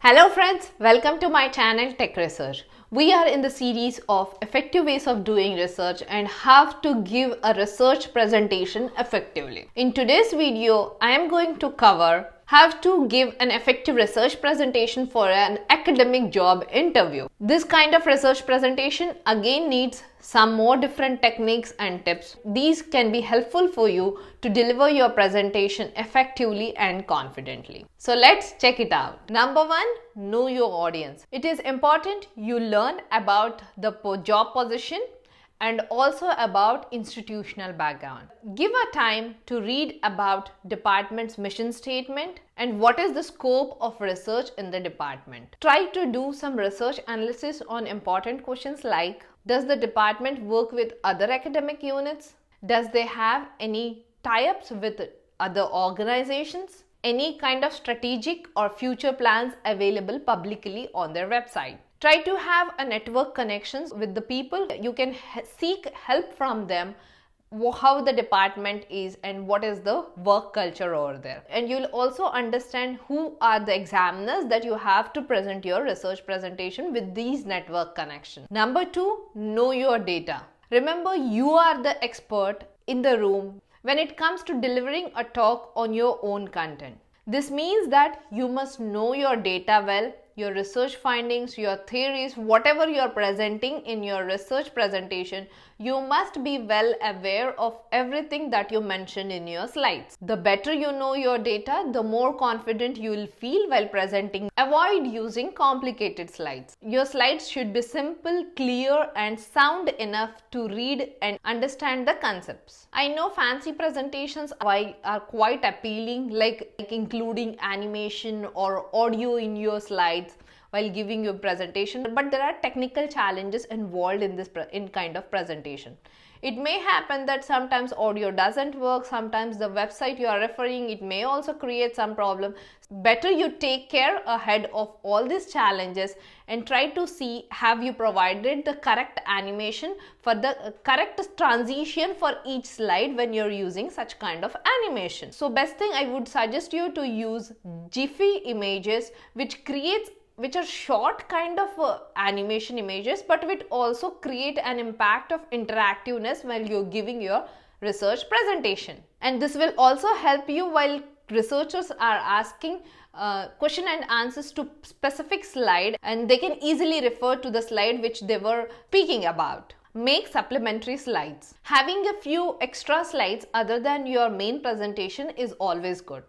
Hello friends, welcome to my channel Tech Research. We are in the series of effective ways of doing research and how to give a research presentation effectively. In today's video, I am going to cover how to give an effective research presentation for an academic job interview. This kind of research presentation again needs some more different techniques and tips. These can be helpful for you to deliver your presentation effectively and confidently. So let's check it out. Number one, know your audience. It is important you learn about the job position and also about institutional background. Give a time to read about department's mission statement and what is the scope of research in the department. Try to do some research analysis on important questions like, does the department work with other academic units? Does they have any tie-ups with other organizations? Any kind of strategic or future plans available publicly on their website? Try to have a network connections with the people. You can seek help from them, how the department is and what is the work culture over there. And you'll also understand who are the examiners that you have to present your research presentation with these network connections. Number two, know your data. Remember, you are the expert in the room when it comes to delivering a talk on your own content. This means that you must know your data well, your research findings, your theories, whatever you are presenting in your research presentation, you must be well aware of everything that you mentioned in your slides. The better you know your data, the more confident you will feel while presenting. Avoid using complicated slides. Your slides should be simple, clear, and sound enough to read and understand the concepts. I know fancy presentations are quite appealing, like including animation or audio in your slides while giving your presentation, but there are technical challenges involved in this kind of presentation. It may happen that sometimes audio doesn't work, sometimes the website you are referring, it may also create some problem. Better you take care ahead of all these challenges and try to see, have you provided the correct animation for the correct transition for each slide when you're using such kind of animation. So best thing, I would suggest you to use Jiffy images, which are short kind of animation images, but which also create an impact of interactiveness while you're giving your research presentation. And this will also help you while researchers are asking question and answers to specific slide, and they can easily refer to the slide which they were speaking about. Make supplementary slides. Having a few extra slides other than your main presentation is always good.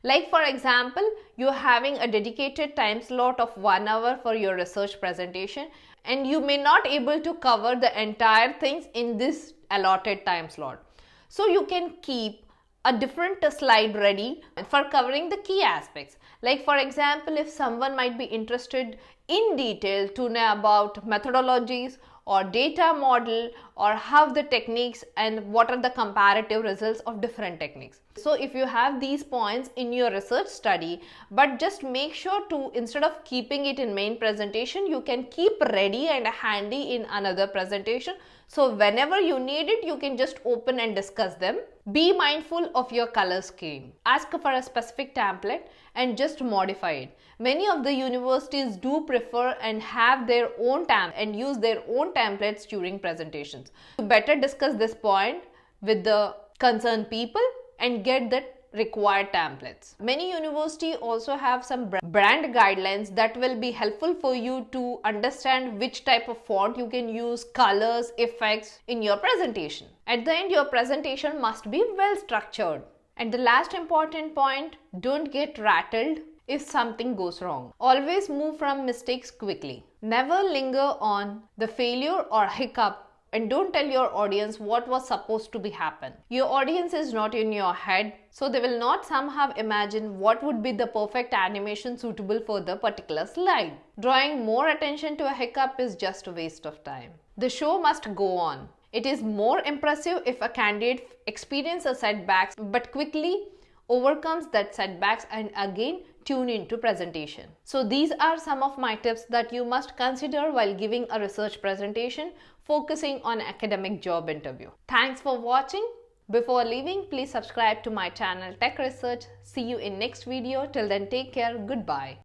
Like for example, you're having a dedicated time slot of 1 hour for your research presentation and you may not able to cover the entire things in this allotted time slot. So you can keep a different slide ready for covering the key aspects. Like for example, if someone might be interested in detail to know about methodologies or data model or how the techniques and what are the comparative results of different techniques. So if you have these points in your research study, but just make sure to, instead of keeping it in main presentation, you can keep ready and handy in another presentation. So whenever you need it, you can just open and discuss them. Be mindful of your color scheme. Ask for a specific template and just modify it. Many of the universities do prefer and have their own and use their own templates during presentations. You better discuss this point with the concerned people and get the required templates. Many universities also have some brand guidelines that will be helpful for you to understand which type of font you can use, colors, effects in your presentation. At the end, your presentation must be well structured. And the last important point, don't get rattled if something goes wrong. Always move from mistakes quickly. Never linger on the failure or hiccup, and don't tell your audience what was supposed to be happen. Your audience is not in your head, so they will not somehow imagine what would be the perfect animation suitable for the particular slide. Drawing more attention to a hiccup is just a waste of time. The show must go on. It is more impressive if a candidate experiences setbacks but quickly overcomes that setbacks and again tune into presentation. So these are some of my tips that you must consider while giving a research presentation focusing on academic job interview. Thanks for watching. Before leaving, please subscribe to my channel Tech Research. See you in next video. Till then, take care. Goodbye.